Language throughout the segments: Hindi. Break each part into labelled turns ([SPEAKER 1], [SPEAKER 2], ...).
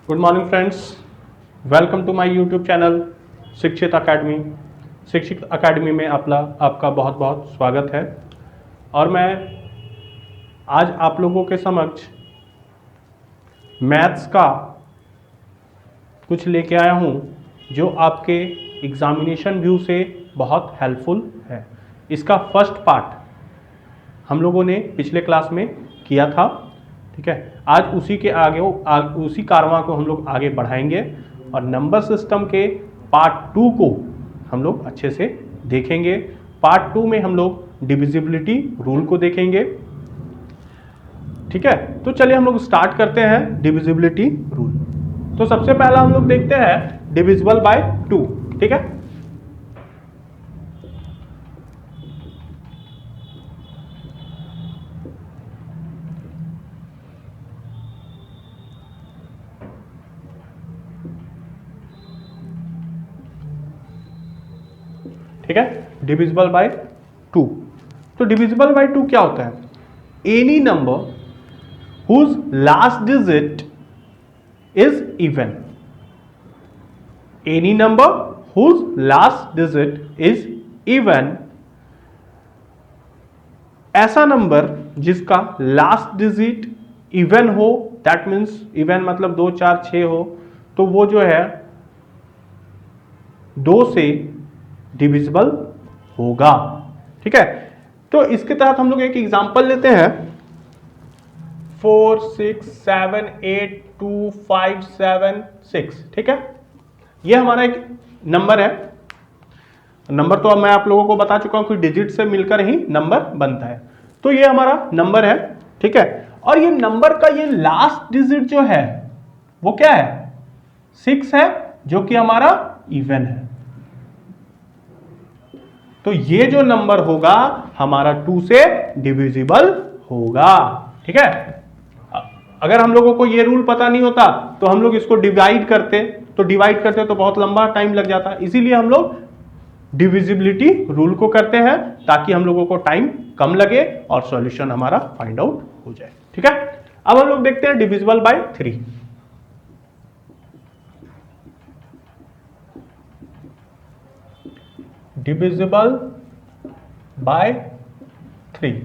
[SPEAKER 1] Good morning friends, welcome to my YouTube channel Shikshit academy. Shikshit academy में आपका बहुत बहुत स्वागत है। और मैं आज आप लोगों के समक्ष मैथ्स का कुछ लेके आया हूँ जो आपके एग्जामिनेशन व्यू से बहुत हेल्पफुल है। इसका फर्स्ट पार्ट हम लोगों ने पिछले क्लास में किया था, ठीक है। आज उसी के उसी कारवां को हम लोग आगे बढ़ाएंगे और नंबर सिस्टम के पार्ट 2 को हम लोग अच्छे से देखेंगे। पार्ट 2 में हम लोग डिविजिबिलिटी रूल को देखेंगे, ठीक है। तो चलिए हम लोग स्टार्ट करते हैं डिविजिबिलिटी रूल। तो सबसे पहला हम लोग देखते हैं डिविजिबल बाय 2, ठीक है। ठीक है, डिविजिबल बाय 2। तो डिविजिबल बाय 2 क्या होता है? Any number whose last digit is even. Any number whose last digit is even, ऐसा नंबर जिसका लास्ट डिजिट इवन हो, दैट मीन्स इवन मतलब 2, 4, 6 हो, तो वो जो है 2 से डिविजिबल होगा, ठीक है। तो इसके तहत हम लोग एक एग्जांपल लेते हैं। 4, 6, 7, 8, 2, 5, 7, 6, ठीक है। ये हमारा एक नंबर है। नंबर तो अब मैं आप लोगों को बता चुका हूं कि डिजिट से मिलकर ही नंबर बनता है। तो ये हमारा नंबर है, ठीक है। और ये नंबर का ये लास्ट डिजिट जो है वो क्या है? 6 है, जो कि हमारा इवन है। तो ये जो नंबर होगा हमारा 2 से डिविजिबल होगा, ठीक है। अगर हम लोगों को ये रूल पता नहीं होता तो हम लोग इसको डिवाइड करते तो बहुत लंबा टाइम लग जाता। इसीलिए हम लोग डिविजिबिलिटी रूल को करते हैं ताकि हम लोगों को टाइम कम लगे और सॉल्यूशन हमारा फाइंड आउट हो जाए, ठीक है। अब हम लोग देखते हैं divisible by 3। Divisible by 3।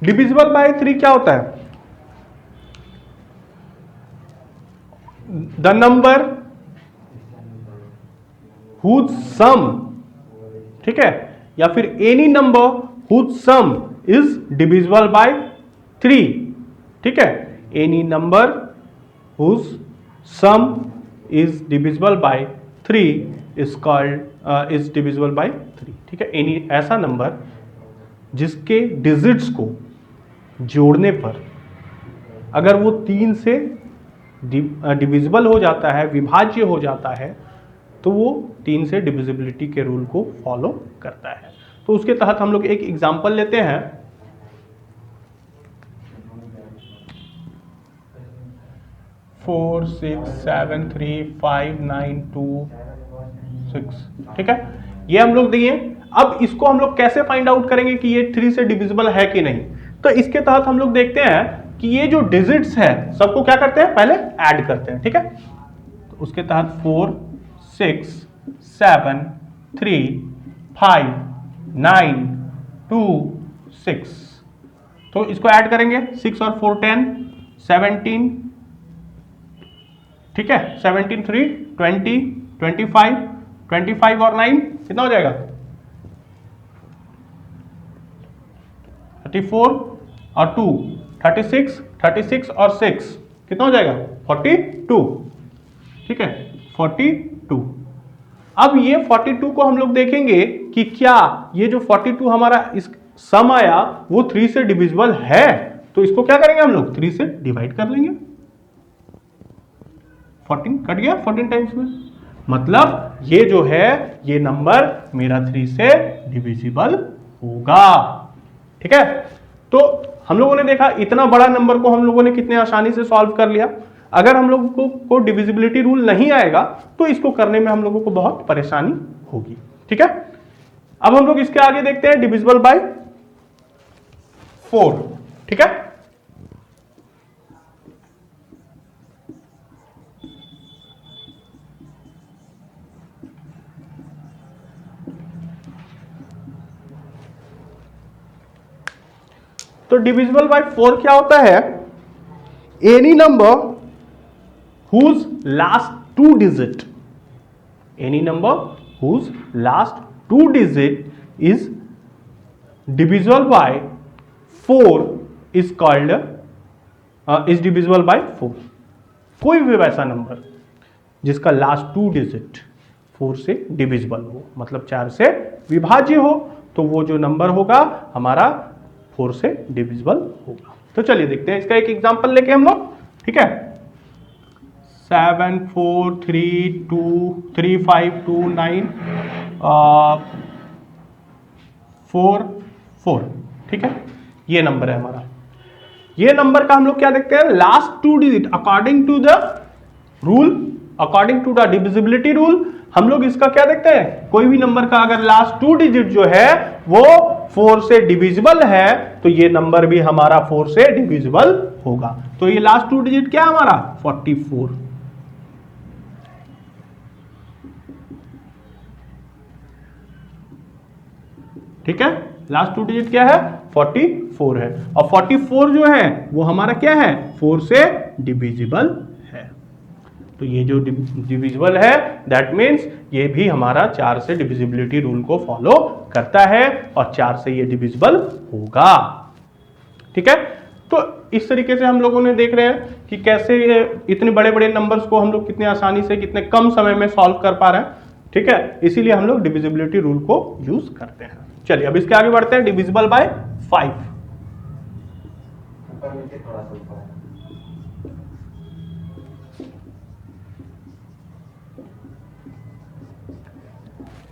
[SPEAKER 1] Divisible by 3 क्या होता है? द नंबर हुज सम, ठीक है, या फिर any number whose sum is divisible by 3, ठीक है। Any number whose sum is divisible by 3 is called is divisible by 3, ठीक है। एनी ऐसा नंबर जिसके डिजिट्स को जोड़ने पर अगर वो 3 से डिविजिबल हो जाता है, विभाज्य हो जाता है, तो वो 3 से डिविजिबिलिटी के रूल को फॉलो करता है। तो उसके तहत हम लोग एक एग्जांपल लेते हैं। 4, 6, 7, 3, 5, 9, 2, 6, ठीक है। ये हम लोग दिए। अब इसको हम लोग कैसे फाइंड आउट करेंगे कि ये 3 से डिविजिबल है कि नहीं? तो इसके तहत हम लोग देखते हैं कि ये जो डिजिट्स है सबको क्या करते हैं? पहले ऐड करते हैं, ठीक है। तो उसके तहत 4, 6, 7, 3, 5, 9, 2, 6, तो इसको ऐड करेंगे। 6 और 4 10, 17, ठीक है। 17, 3, 20, 25, 25 और 9 कितना हो जाएगा? 34 और 2 36, 36 और 6 कितना हो जाएगा? 42, ठीक है, 42। अब ये 42 को हम लोग देखेंगे कि क्या ये जो 42 हमारा इस सम आया वो 3 से डिविजिबल है। तो इसको क्या करेंगे हम लोग? 3 से डिवाइड कर लेंगे। 14 कट गया 14 टाइम्स में, मतलब ये जो है ये नंबर मेरा 3 से डिविजिबल होगा, ठीक है। तो हम लोगों ने देखा इतना बड़ा नंबर को हम लोगों ने कितने आसानी से सॉल्व कर लिया। अगर हम लोगों को डिविजिबिलिटी रूल नहीं आएगा तो इसको करने में हम लोगों को बहुत परेशानी होगी, ठीक है। अब हम लोग इसके आगे देखते हैं डिविजिबल बाय 4, ठीक है। डिविजिबल बाय 4 क्या होता है? Any number whose last 2 digit, any number whose last 2 digit is divisible by 4 is called is divisible by 4। कोई भी वैसा नंबर जिसका लास्ट 2 डिजिट 4 से डिविजिबल हो, मतलब 4 से विभाज्य हो, तो वो जो नंबर होगा हमारा 4 से डिविजिबल होगा। तो चलिए देखते हैं इसका एक एग्जांपल लेके हम लोग, ठीक है। 7 4 3 2 3 5 2 9 4 4, ठीक है, ये नंबर है हमारा। ये नंबर का हम लोग क्या देखते हैं? Last 2 digit according to the rule, according to the divisibility rule, हम लोग इसका क्या देखते हैं? कोई भी नंबर का अगर लास्ट 2 डिजिट जो है वो 4 से डिविजिबल है तो ये नंबर भी हमारा 4 से डिविजिबल होगा। तो ये लास्ट 2 डिजिट क्या है हमारा? 44, ठीक है। लास्ट 2 डिजिट क्या है? 44 है, और 44 जो है वो हमारा क्या है? 4 से डिविजिबल है। तो ये जो डिविजिबल है दैट मीन्स ये भी हमारा 4 से डिविजिबिलिटी रूल को फॉलो करता है और 4 से ये डिविजिबल होगा, ठीक है। तो इस तरीके से हम लोगों ने देख रहे हैं कि कैसे इतने बड़े बड़े नंबर्स को हम लोग कितने आसानी से कितने कम समय में सॉल्व कर पा रहे हैं, ठीक है। इसीलिए हम लोग डिविजिबिलिटी रूल को यूज करते हैं। चलिए अब इसके आगे बढ़ते हैं। डिविजिबल बाय 5,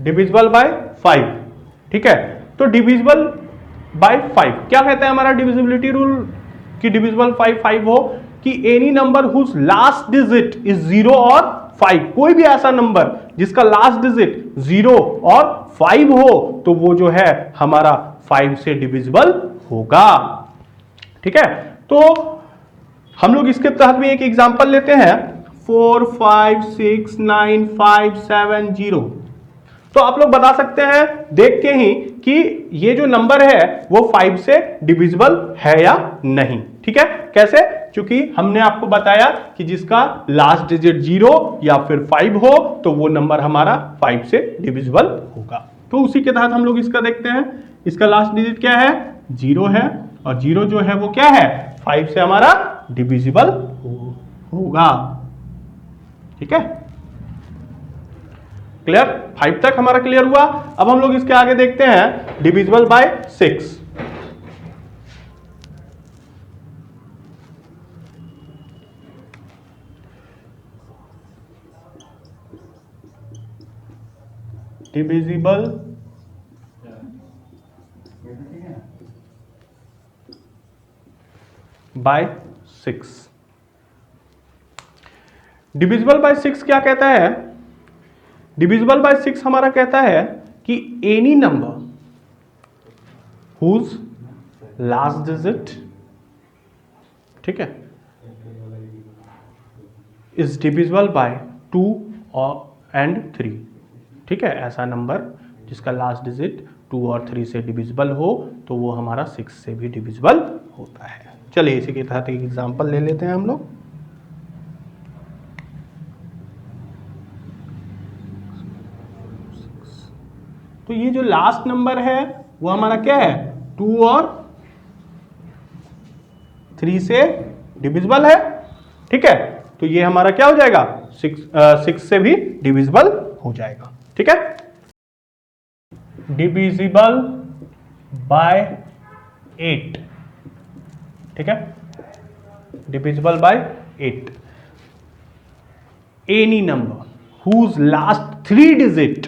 [SPEAKER 1] डिविजिबल बाय 5, ठीक है। तो डिविजिबल बाय 5 क्या कहता है हमारा डिविजिबिलिटी रूल कि डिविजिबल 5 हो कि any number whose last digit is 0 और 5, कोई भी ऐसा नंबर जिसका लास्ट डिजिट 0 और 5 हो तो वो जो है हमारा 5 से डिविजिबल होगा, ठीक है। तो हम लोग इसके तहत भी एक एग्जांपल लेते हैं। 4 5 6 9 5 7 0। तो आप लोग बता सकते हैं देख के ही कि ये जो नंबर है वो 5 से डिविजिबल है या नहीं, ठीक है। कैसे? क्योंकि हमने आपको बताया कि जिसका लास्ट डिजिट 0 या फिर 5 हो तो वो नंबर हमारा 5 से डिविजिबल होगा। तो उसी के तहत हम लोग इसका देखते हैं। इसका लास्ट डिजिट क्या है? 0 है, और 0 जो है वो क्या है? 5 से हमारा डिविजिबल होगा, ठीक है। क्लियर? 5 तक हमारा क्लियर हुआ। अब हम लोग इसके आगे देखते हैं divisible by 6। Divisible by 6। Divisible by 6 क्या कहता है? डिविजिबल बाय 6 हमारा कहता है कि any number whose last digit, ठीक है, इज डिविजिबल बाय 2 एंड 3, ठीक है। ऐसा नंबर जिसका लास्ट डिजिट 2 और 3 से डिविजिबल हो तो वो हमारा 6 से भी डिविजिबल होता है। चलिए इसी के तहत एक एग्जांपल ले लेते हैं हम लोग। तो ये जो लास्ट नंबर है वो हमारा क्या है? 2 और 3 से डिविजिबल है, ठीक है। तो ये हमारा क्या हो जाएगा? 6 से भी डिविजिबल हो जाएगा, ठीक है। डिविजिबल बाय 8, ठीक है। Divisible by 8 any number whose last 3 digit,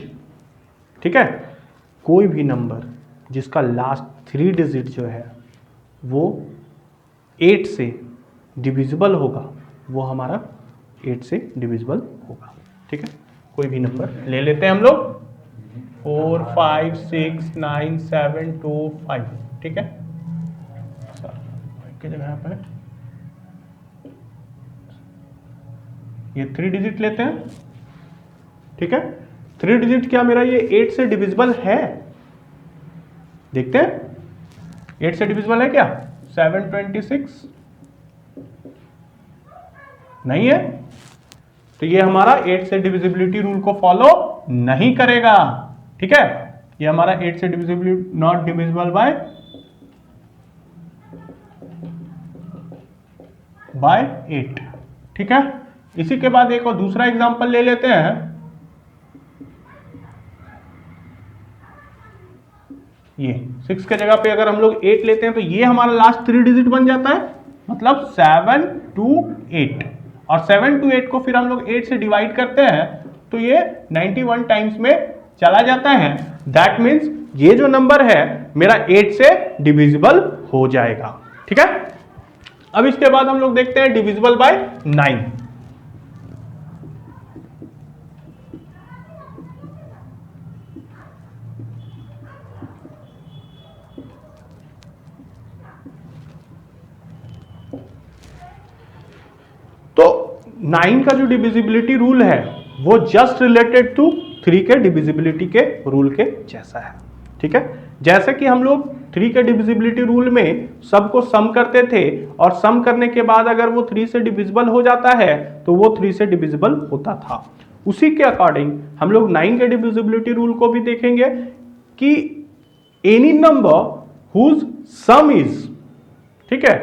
[SPEAKER 1] ठीक है, कोई भी नंबर जिसका लास्ट 3 डिजिट जो है वो 8 से डिविजिबल होगा वो हमारा 8 से डिविजिबल होगा, ठीक है। कोई भी नंबर ले लेते हैं हम लोग। 4 5 6 9 7 2 5, ठीक है। की जगह पे ये 3 डिजिट लेते हैं, ठीक है। 3 डिजिट क्या मेरा ये 8 से डिविजिबल है? देखते हैं 8 से डिविजिबल है क्या? 726 नहीं है, तो ये हमारा 8 से डिविजिबिलिटी रूल को फॉलो नहीं करेगा। ठीक है, ये हमारा 8 से डिविजिबिलिटी, नॉट डिविजिबल बाय 8। ठीक है, इसी के बाद एक और दूसरा एग्जांपल ले लेते हैं। ये 6 के जगह पे अगर हम लोग 8 लेते हैं तो ये हमारा लास्ट 3 डिजिट बन जाता है, मतलब 7 to 8, और 7 to 8 को फिर हम लोग 8 से डिवाइड करते हैं तो ये 91 टाइम्स में चला जाता है। दैट मीन्स ये जो नंबर है मेरा 8 से डिविजिबल हो जाएगा। ठीक है, अब इसके बाद हम लोग देखते हैं डिविजिबल बाय 9। तो 9 का जो डिविजिबिलिटी रूल है वो जस्ट रिलेटेड टू 3 के डिविजिबिलिटी के रूल के जैसा है। ठीक है, जैसे कि हम लोग 3 के डिविजिबिलिटी रूल में सबको सम करते थे और सम करने के बाद अगर वो 3 से डिविजिबल हो जाता है तो वो 3 से डिविजिबल होता था, उसी के अकॉर्डिंग हम लोग 9 के डिविजिबिलिटी रूल को भी देखेंगे कि any number whose sum is, ठीक है,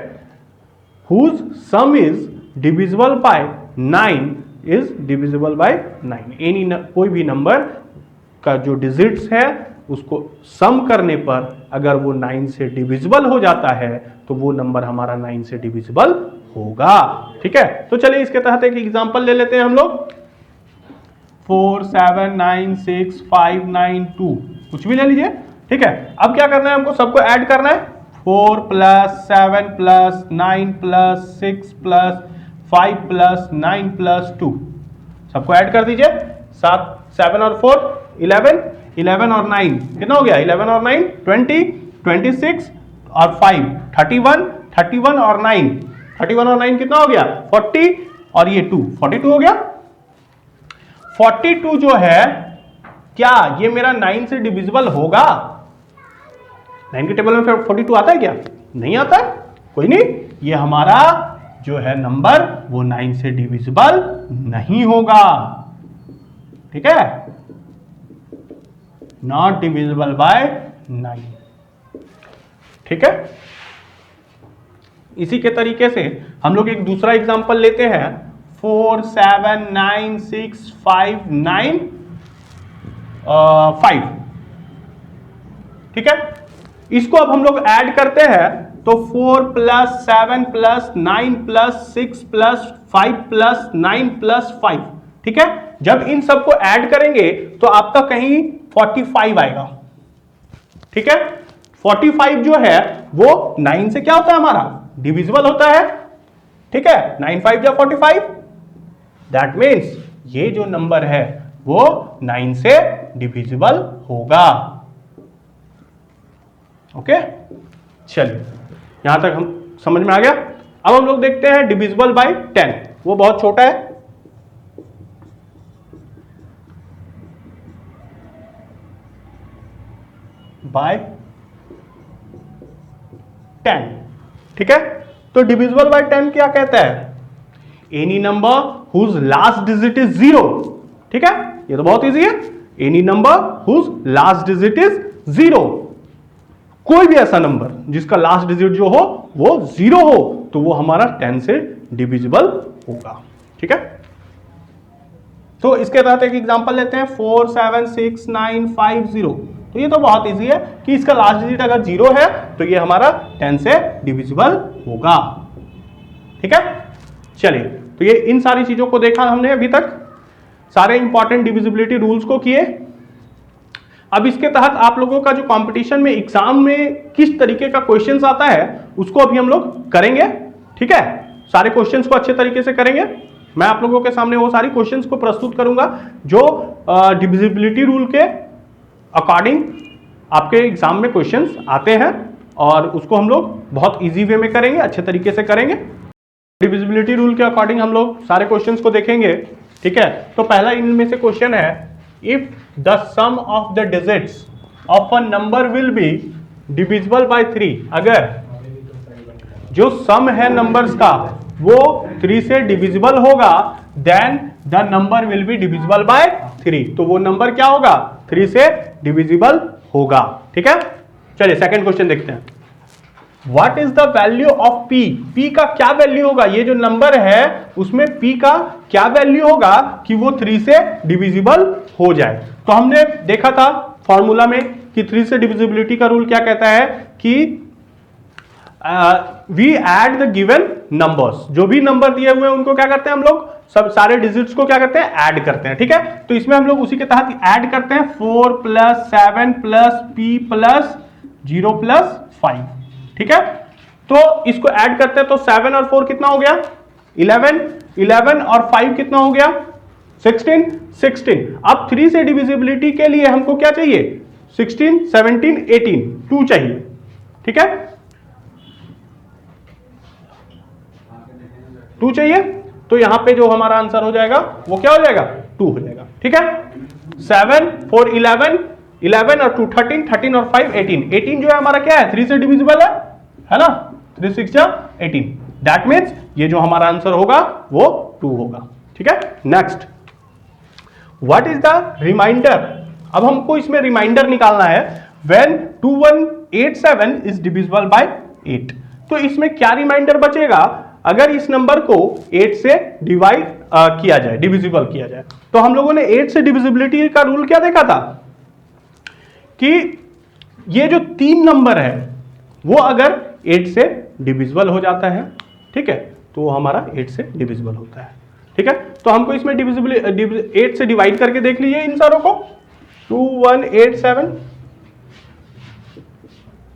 [SPEAKER 1] whose sum is divisible by 9 is divisible by 9। Any कोई भी नंबर का जो डिजिट्स है उसको सम करने पर अगर वो 9 से डिविजिबल हो जाता है तो वो नंबर हमारा 9 से डिविजिबल होगा। ठीक है, तो चलिए इसके तहत एक एग्जांपल ले लेते हैं हम लोग। 4 7 9 6 5 9 2, कुछ भी ले लीजिए। ठीक है, अब क्या करना है, हमको सबको ऐड करना है। 4 + 7 + 9 + 6 + 5 + 9 + 2, सबको ऐड कर दीजिए। 7 और 4 11, 11 और 9 कितना हो गया, 11 और 9 20, 26 और 5 31, 31 और 9, 31 और 9 कितना हो गया 40, और ये 2 42 हो गया। 42 जो है क्या ये मेरा 9 से डिविजिबल होगा? 9 के टेबल में 42 आता है क्या? नहीं आता है, कोई नहीं, ये हमारा जो है नंबर वो 9 से डिविजिबल नहीं होगा। ठीक है, नॉट डिविजिबल बाय 9। ठीक है, इसी के तरीके से हम लोग एक दूसरा एग्जांपल लेते हैं। 4 7 9 6 5 9 5। ठीक है, इसको अब हम लोग ऐड करते हैं तो 4 + 7 + 9 + 6 + 5 + 9 + 5। ठीक है, जब इन सबको ऐड करेंगे तो आपका कहीं 45 आएगा। ठीक है, 45 जो है वो 9 से क्या होता है हमारा डिविजिबल होता है। ठीक है, 9 5 जा 45, दैट मीन्स ये जो नंबर है वो 9 से डिविजिबल होगा। ओके, चलिए यहां तक हम समझ में आ गया। अब हम लोग देखते हैं डिविजिबल बाय 10, वो बहुत छोटा है। बाय 10। ठीक है, तो डिविजिबल बाय 10 क्या कहता है? Any number whose last digit is 0। ठीक है, ये तो बहुत इजी है। Any number whose last digit is 0, कोई भी ऐसा नंबर जिसका लास्ट डिजिट जो हो वो 0 हो तो वो हमारा 10 से डिविजिबल होगा। ठीक है, तो इसके तहत एक एग्जांपल लेते हैं। 4 7 6 9 5 0। तो ये तो बहुत इजी है कि इसका लास्ट डिजिट अगर 0 है तो ये हमारा 10 से डिविजिबल होगा। ठीक है, चलिए, तो ये इन सारी चीजों को देखा हमने अभी तक, सारे इंपॉर्टेंट डिविजिबिलिटी रूल्स को किए। अब इसके तहत आप लोगों का जो कंपटीशन में एग्जाम में किस तरीके का क्वेश्चंस आता है उसको अभी हम लोग करेंगे। ठीक है, सारे क्वेश्चंस को अच्छे तरीके से करेंगे। मैं आप लोगों के सामने वो सारी क्वेश्चंस को प्रस्तुत करूंगा जो डिविजिबिलिटी रूल के अकॉर्डिंग आपके एग्जाम में क्वेश्चंस आते हैं, और उसको हम लोग बहुत इजी वे में करेंगे, अच्छे तरीके से करेंगे। डिविजिबिलिटी रूल के अकॉर्डिंग हम लोग सारे क्वेश्चंस को देखेंगे। ठीक है, तो पहला इनमें से क्वेश्चन है, if the sum of the digits of a number will be divisible by 3, अगर जो सम है नंबर्स का वो 3 से डिविजिबल होगा, then the number will be divisible by 3। तो वो नंबर क्या होगा? 3 से डिविजिबल होगा। ठीक है, चलिए सेकंड क्वेश्चन देखते हैं। What is the value of P? P का क्या वैल्यू होगा? ये जो नंबर है उसमें पी का क्या वैल्यू होगा कि वो 3 से डिविजिबल हो जाए? तो हमने देखा था फॉर्मूला में कि 3 से डिविजिबिलिटी का रूल क्या कहता है कि we add the given numbers, जो भी नंबर दिए हुए हैं उनको क्या करते हैं हम लोग, सब सारे डिजिट्स को क्या करते हैं? ऐड करते हैं। ठीक है, तो इसमें हम लोग उसी के तहत ऐड करते हैं 4 + 7 + p + 0 + 5। ठीक है, तो इसको ऐड करते हैं तो 7 और 4 कितना हो गया? 11, 11 और 5 कितना हो गया? 16, 16। अब 3 से डिविजिबिलिटी के लिए हमको क्या चाहिए? 16, 17, 18, 2 चाहिए। ठीक है, 2 चाहिए, तो यहां पे जो हमारा आंसर हो जाएगा वो क्या हो जाएगा? 2 हो जाएगा। ठीक है, 7, 4, 11, 11 और 2 13, 13 और 5 18, 18 जो है हमारा क्या है? 3 से डिविजिबल है ना? 3 6 जा 18, दैट मीन्स ये जो हमारा आंसर होगा वो 2 होगा। ठीक है, next, what is the reminder? अब हमको इसमें रिमाइंडर निकालना है। व्हेन 2187 इज डिविजिबल बाय 8, तो इसमें क्या रिमाइंडर बचेगा अगर इस नंबर को 8 से डिवाइड किया जाए, डिविजिबल किया जाए? तो हम लोगों ने 8 से डिविजिबिलिटी का रूल क्या देखा था कि ये जो 3 नंबर है वो अगर 8 से डिविजिबल हो जाता है, ठीक है, तो वो हमारा 8 से डिविजिबल होता है। ठीक है, तो हमको इसमें डिविजिबल 8 से डिवाइड करके देख लीजिए इन सारों को। 2187,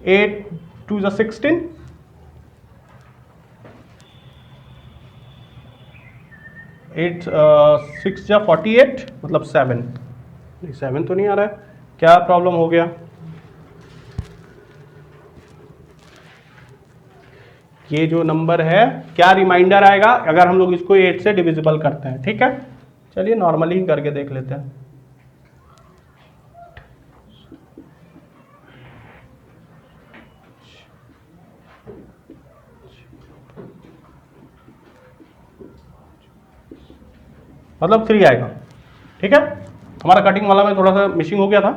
[SPEAKER 1] 8 2 जा 16, 8 6 जा 48, मतलब 7। 7 तो नहीं आ रहा है, क्या प्रॉब्लम हो गया? ये जो नंबर है क्या रिमाइंडर आएगा अगर हम लोग इसको 8 से डिविजिबल करते हैं? ठीक है, चलिए नॉर्मली ही करके देख लेते हैं। मतलब 3 आएगा। ठीक है, हमारा कटिंग वाला में थोड़ा सा मिसिंग हो गया था।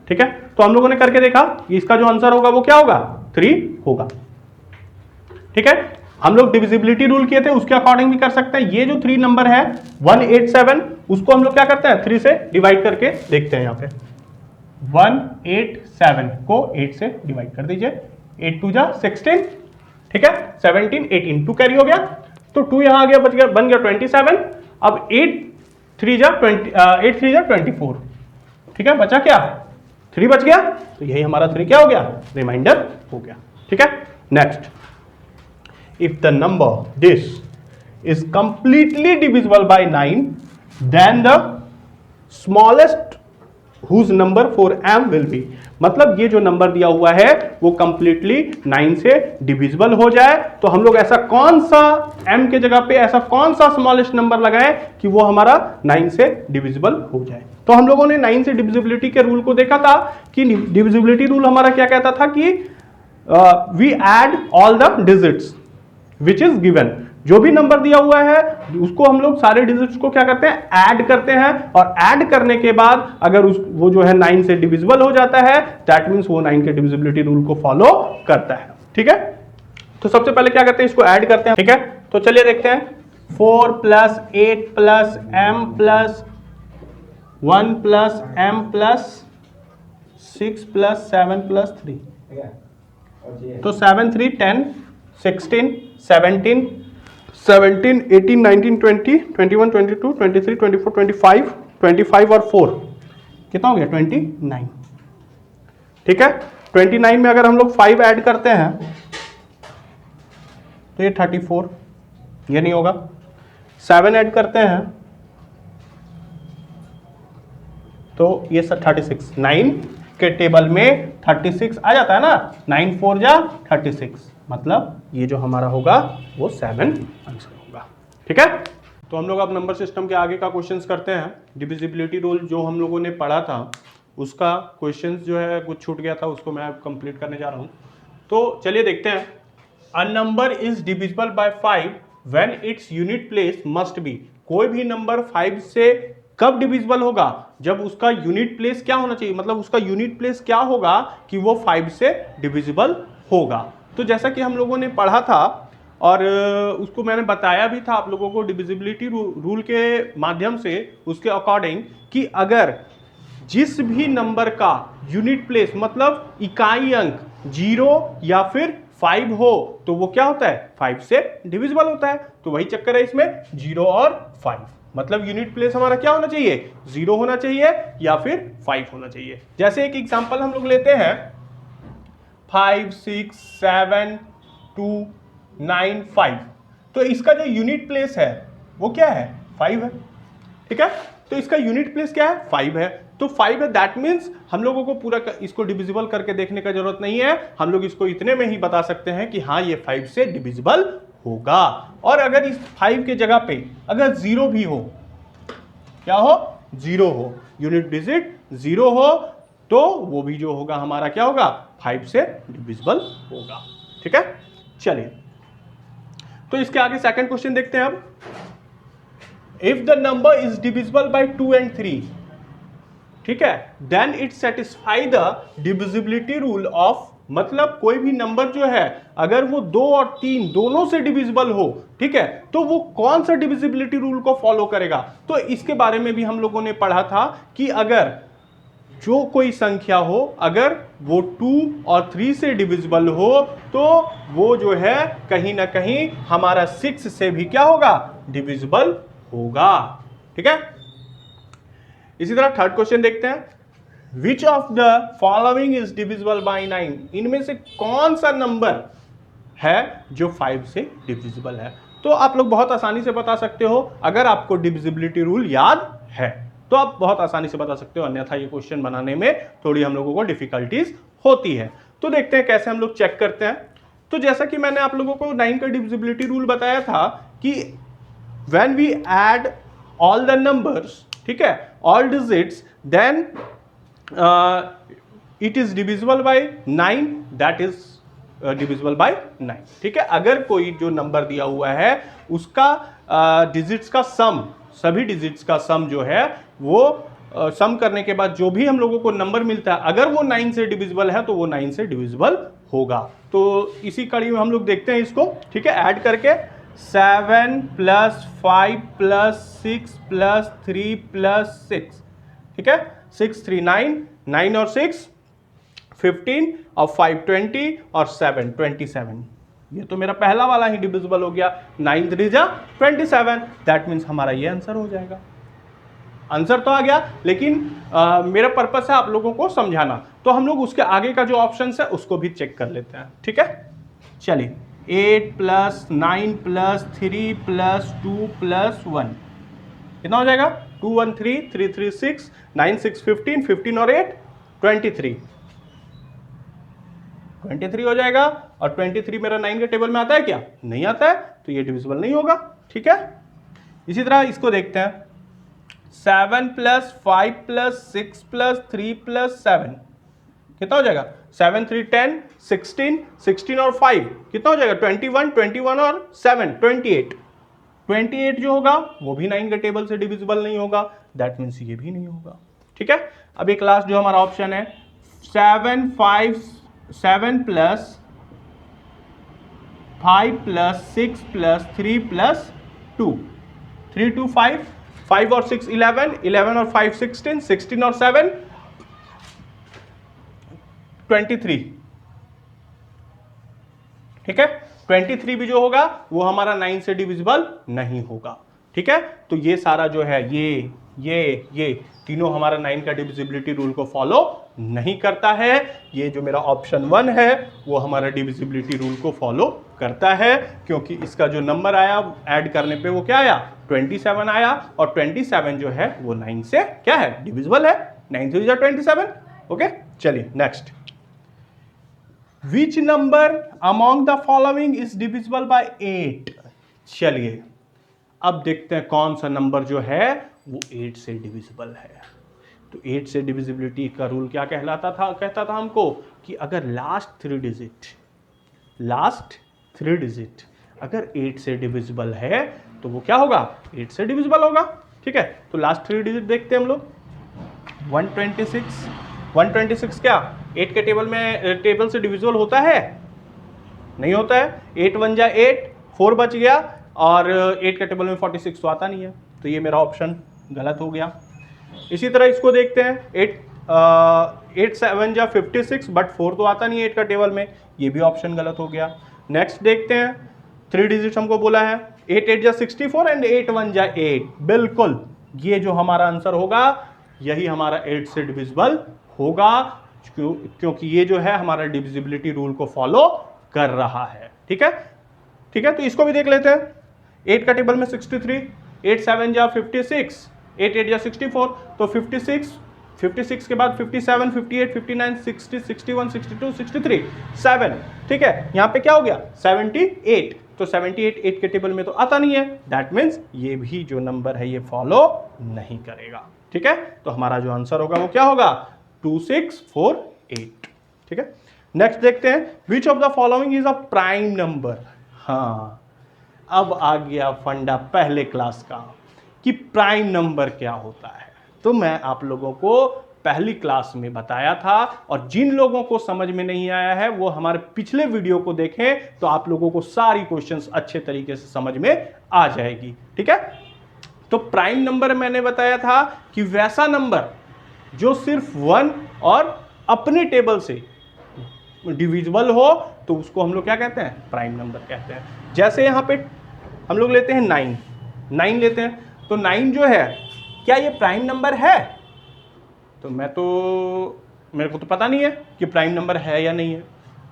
[SPEAKER 1] ठीक है, तो हम लोगों ने करके देखा कि इसका जो आंसर होगा वो क्या होगा? 3 होगा। ठीक है, हम लोग डिविजिबिलिटी रूल किए थे उसके अकॉर्डिंग भी कर सकते हैं। ये जो 3 नंबर है 187, उसको हम लोग क्या करते हैं? 3 से डिवाइड करके देखते हैं। यहाँ पे 187 को 8 से डिवाइड कर दीजिए, 8 2 जा 16, ठीक है, 17 18, 2 कैरी हो गया, तो 2 यहां आ गया, बच गया, बन गया 27। अब 8 3 जा 24, ठीक है, बचा क्या? 3 बच गया, तो यही हमारा 3 क्या हो गया? रिमाइंडर हो गया। ठीक है, next, if the number this is completely divisible by 9, then the smallest whose number 4m will be, मतलब ये जो नंबर दिया हुआ है वो कंप्लीटली 9 से डिविजिबल हो जाए, तो हम लोग ऐसा कौन सा m के जगह पे ऐसा कौन सा स्मॉलेस्ट नंबर लगाएं कि वो हमारा 9 से डिविजिबल हो जाए? तो हम लोगों ने 9 से डिविजिबिलिटी के रूल को देखा था कि डिविजिबिलिटी रूल हमारा क्या कहता था कि we add all the digits which is given, जो भी नंबर दिया हुआ है उसको हम लोग सारे डिजिट्स को क्या करते हैं? ऐड करते हैं, और ऐड करने के बाद अगर वो जो है 9 से डिविजिबल हो जाता है, दैट मींस वो 9 के डिविजिबिलिटी रूल को फॉलो करता है। ठीक है, तो सबसे पहले क्या करते हैं? इसको ऐड करते हैं। ठीक है, तो चलिए देखते हैं। 4 + 8 + m + 1 + m + 6 + 7 + 3, तो 7 3 10 16 17 18 19 20 21 22 23 24 25 25 और 4 कितना हो गया? 29। ठीक है, 29 में अगर हम लोग 5 ऐड करते हैं तो ये 34, ये नहीं होगा। 7 ऐड करते हैं तो ये 36, 9 के टेबल में 36 आ जाता है ना, 9 4 जा 36, मतलब ये जो हमारा होगा वो 7 आंसर होगा। ठीक है, तो हम लोग अब नंबर सिस्टम के आगे का क्वेश्चंस करते हैं। डिविजिबिलिटी रूल जो हम लोगों ने पढ़ा था उसका क्वेश्चंस जो है कुछ छूट गया था, उसको मैं कंप्लीट करने जा रहा हूँ। तो चलिए देखते हैं। A number is divisible bye 5 when its unit place must be. कोई भी नंबर 5 से कब डिविजिबल होगा? जब उसका यूनिट प्लेस क्या होना चाहिए, मतलब उसका यूनिट प्लेस क्या होगा कि वो 5 से डिविजिबल होगा। तो जैसा कि हम लोगों ने पढ़ा था और उसको मैंने बताया भी था आप लोगों को डिविजिबिलिटी रूल के माध्यम से, उसके अकॉर्डिंग कि अगर जिस भी नंबर का यूनिट प्लेस मतलब इकाई अंक 0 या फिर 5 हो तो वो क्या होता है? 5 से डिविजिबल होता है। तो वही चक्कर है इसमें, 0 और 5, मतलब यूनिट प्लेस हमारा क्या होना चाहिए? 0 होना चाहिए या फिर 5 होना चाहिए। जैसे एक एग्जांपल हम लोग लेते हैं 5 6 7 2 9 5। तो इसका जो यूनिट प्लेस है वो क्या है? 5 है। ठीक है, तो इसका यूनिट प्लेस क्या है? 5 है। तो 5 है, दैट मीन्स हम लोगों को पूरा इसको डिविजिबल करके देखने का जरूरत नहीं है। हम लोग इसको इतने में ही बता सकते हैं कि हाँ ये 5 से डिविजिबल होगा। और अगर इस 5 के जगह पे अगर 0 भी हो, क्या हो? 0 हो, यूनिट डिजिट 0 हो, तो वो भी जो होगा हमारा क्या होगा? 5 से डिविजिबल होगा। ठीक है, चलिए तो इसके आगे सेकंड क्वेश्चन देखते हैं अब। If the number is divisible by 2 and 3, ठीक है, then it satisfy the divisibility rule of, मतलब कोई भी नंबर जो है अगर वो 2 और 3 दोनों से डिविजिबल हो, ठीक है, तो वो कौन सा डिविजिबिलिटी रूल को फॉलो करेगा? तो इसके बारे में भी हम लोगों ने पढ़ा था कि अगर जो कोई संख्या हो अगर वो 2 और 3 से डिविजिबल हो तो वो जो है कहीं ना कहीं हमारा 6 से भी क्या होगा? डिविजिबल होगा। ठीक है, इसी तरह थर्ड क्वेश्चन देखते हैं। Which of the following is divisible by 9? इनमें से कौन सा नंबर है जो 5 से डिविजिबल है? तो आप लोग बहुत आसानी से बता सकते हो अगर आपको डिविजिबिलिटी रूल याद है तो आप बहुत आसानी से बता सकते हो, अन्यथा ये क्वेश्चन बनाने में थोड़ी हम लोगों को डिफिकल्टीज होती है। तो देखते हैं कैसे हम लोग चेक करते हैं। तो जैसा कि मैंने आप लोगों को 9 का डिविजिबिलिटी रूल बताया था कि when we add all the numbers, ठीक है, all digits, then it is divisible by 9, that is divisible by 9। ठीक है, अगर कोई जो नंबर दिया हुआ है उसका डिजिट्स का सम, सभी डिजिट्स का सम जो है वो सम करने के बाद जो भी हम लोगों को नंबर मिलता है अगर वो 9 से डिविजिबल है तो वो 9 से डिविजिबल होगा। तो इसी कड़ी में हम लोग देखते हैं इसको। ठीक है, ऐड करके 7 + 5 + 6 + 3 + 6, ठीक है, 6 3 9, 9 और 6 15 और 5 20 और 7 27। ये तो मेरा पहला वाला ही डिविजिबल हो गया, 9 3 जा 27, दैट मीन्स हमारा ये आंसर हो जाएगा। आंसर तो आ गया, लेकिन मेरा पर्पस है आप लोगों को समझाना। तो हम लोग उसके आगे का जो ऑप्शन है उसको भी चेक कर लेते हैं। ठीक है, चलिए 8 + 9 + 3 + 2 + 1 कितना हो जाएगा? 2 1 3 3 3 6 9 6 15 15 और 8 23 23 हो जाएगा। और 23 मेरा 9 के टेबल में आता है क्या? नहीं आता है, तो ये डिविजिबल नहीं होगा। ठीक है, इसी तरह इसको देखते हैं 7 + 5 + 6 + 3 + 7 कितना हो जाएगा? 7 3 10 16 16 और 5 कितना हो जाएगा? 21 21 और 7 28। 28 जो होगा वो भी 9 के टेबल से डिविजिबल नहीं होगा, दैट मीन्स ये भी नहीं होगा। ठीक है, अब एक लास्ट जो हमारा ऑप्शन है 7 + 5 + 6 + 3 + 2 3 2 5 5 और 6 11 11 और 5 16 16 और 7 23। ठीक है, 23 भी जो होगा वो हमारा 9 से डिविजिबल नहीं होगा। ठीक है, तो ये सारा जो है ये तीनों हमारा 9 का डिविजिबिलिटी रूल को फॉलो नहीं करता है। ये जो मेरा ऑप्शन 1 है वो हमारा डिविजिबिलिटी रूल को फॉलो करता है, क्योंकि इसका जो नंबर आया ऐड करने पे वो क्या आया? 27 आया, और 27 जो है वो 9 से क्या है? डिविजिबल है। 9 3 27। ओके, चलिए next. Which number among the following is divisible by 8? चलिए अब देखते हैं कौन सा नंबर जो है वो 8 से डिविजिबल है। तो 8 से डिविजिबिलिटी का रूल क्या कहता था हमको कि अगर लास्ट 3 डिजिट। अगर 8 से डिविजिबल है तो वो क्या होगा, 8 से डिविजिबल होगा। ठीक है, तो लास्ट 3 डिजिट देखते हैं हम लोग। 126 क्या 8 के टेबल से डिविजिबल होता है? नहीं होता है। 8 1 जा 8, 4 बच गया, और 8 के टेबल में 46 तो आता नहीं है, तो ये मेरा ऑप्शन गलत हो गया। इसी तरह इसको देखते हैं, 8 7 जा 56, बट 4 तो आता नहीं है 8 का टेबल में, ये भी ऑप्शन गलत हो गया। नेक्स्ट देखते हैं, 3 डिजिट हमको बोला है, 8 8 जा 64 एंड 8 1 जा 8। बिल्कुल ये जो हमारा आंसर होगा यही हमारा 8 से डिविजिबल होगा, क्योंकि ये जो है हमारा डिविजिबिलिटी रूल को फॉलो कर रहा है। ठीक है, ठीक है, तो इसको भी देख लेते हैं। 8 का टेबल में 63, 8 7 जा 56, 8 8 जा 64, तो 56 के बाद 57, 58, 59, 60, 61, 62, 63, 7। ठीक है, यहाँ पे क्या हो गया 78, तो 78 8 के टेबल में तो आता नहीं है, दैट मीन्स ये भी जो नंबर है ये फॉलो नहीं करेगा। ठीक है, तो हमारा जो आंसर होगा वो क्या होगा 2648। ठीक है, नेक्स्ट देखते हैं, which of the following is a prime number. हाँ, अब आ गया फंडा पहले क्लास का कि प्राइम नंबर क्या होता है। तो मैं आप लोगों को पहली क्लास में बताया था, और जिन लोगों को समझ में नहीं आया है वो हमारे पिछले वीडियो को देखें, तो आप लोगों को सारी क्वेश्चंस अच्छे तरीके से समझ में आ जाएगी। ठीक है, तो प्राइम नंबर मैंने बताया था कि वैसा नंबर जो सिर्फ 1 और अपने टेबल से डिविजिबल हो, तो उसको हम लोग क्या कहते हैं, प्राइम नंबर कहते हैं। जैसे यहाँ पे हम लोग लेते हैं 9 लेते हैं, तो 9 जो है क्या ये प्राइम नंबर है? तो मेरे को तो पता नहीं है कि प्राइम नंबर है या नहीं है,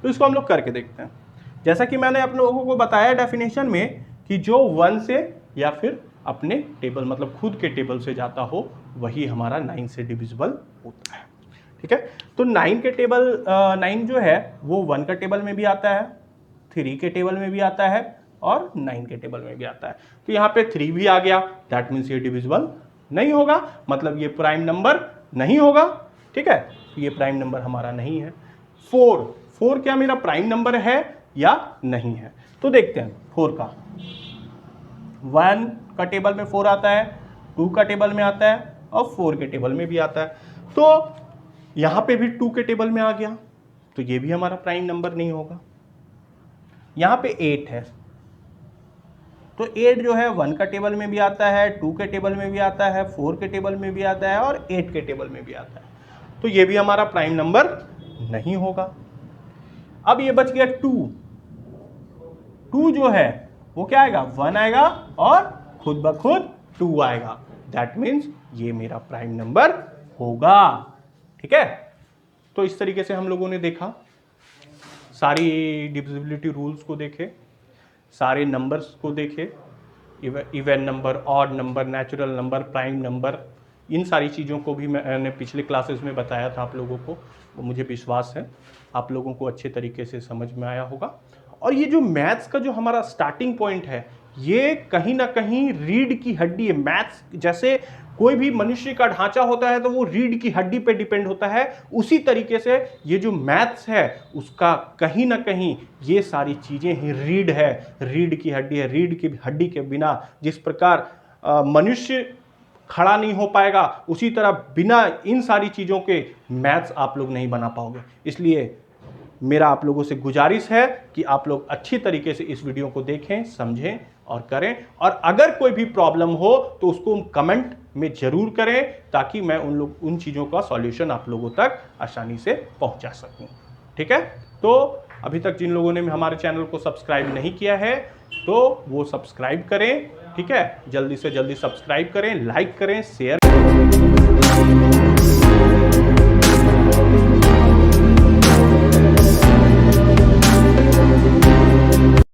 [SPEAKER 1] तो इसको हम लोग करके देखते हैं। जैसा कि मैंने आप लोगों को बताया डेफिनेशन में कि जो 1 से या फिर अपने टेबल मतलब खुद के टेबल से जाता हो वही हमारा 9 से डिविजिबल होता है। ठीक है, तो 9 जो है वो 1 का टेबल में भी आता है, 3 के टेबल में भी आता है और 9 के टेबल में भी आता है। तो यहाँ पे 3 भी आ गया, दैट मीन्स ये डिविजिबल नहीं होगा, मतलब ये प्राइम नंबर नहीं होगा। ठीक है, तो ये प्राइम नंबर हमारा नहीं है। 4 क्या मेरा प्राइम नंबर है या नहीं है? तो देखते हैं 4 का। 1 का टेबल में 4 आता है, 2 का टेबल में आता है और 4 के टेबल में भी आता है। तो यहाँ पे भी 2 के टेबल में आ गया, तो ये भी हमारा प्राइम नंबर नहीं होगा। यहाँ पे 8 है, तो 8 जो है 1 का टेबल में भी आता है, 2 के टेबल में भी आता है, 4 के टेबल में भी आता है और 8 के टेबल में भी आता है, तो ये भी हमारा प्राइम नंबर नहीं होगा। अब ये बच गया 2 जो है वो क्या आएगा, 1 आएगा और खुद ब खुद 2 आएगा, दैट मीन्स ये मेरा प्राइम नंबर होगा। ठीक है, तो इस तरीके से हम लोगों ने देखा, सारी डिविजिबिलिटी रूल्स को देखे, सारे नंबर्स को देखे, even number, odd number, natural number, prime number, इन सारी चीज़ों को भी मैंने पिछले क्लासेस में बताया था आप लोगों को। मुझे विश्वास है आप लोगों को अच्छे तरीके से समझ में आया होगा। और ये जो मैथ्स का जो हमारा स्टार्टिंग पॉइंट है, ये कहीं ना कहीं रीढ़ की हड्डी है। मैथ्स जैसे कोई भी मनुष्य का ढांचा होता है तो वो रीढ़ की हड्डी पे डिपेंड होता है, उसी तरीके से ये जो मैथ्स है उसका कहीं ना कहीं ये सारी चीज़ें ही रीढ़ है, रीढ़ की हड्डी है। रीढ़ की हड्डी के बिना जिस प्रकार मनुष्य खड़ा नहीं हो पाएगा, उसी तरह बिना इन सारी चीज़ों के मैथ्स आप लोग नहीं बना पाओगे। इसलिए मेरा आप लोगों से गुजारिश है कि आप लोग अच्छी तरीके से इस वीडियो को देखें, समझें और करें। और अगर कोई भी प्रॉब्लम हो तो उसको कमेंट में ज़रूर करें, ताकि मैं उन चीज़ों का सॉल्यूशन आप लोगों तक आसानी से पहुंचा सकूं। ठीक है, तो अभी तक जिन लोगों ने हमारे चैनल को सब्सक्राइब नहीं किया है तो वो सब्सक्राइब करें। ठीक है, जल्दी से जल्दी सब्सक्राइब करें, लाइक करें, शेयर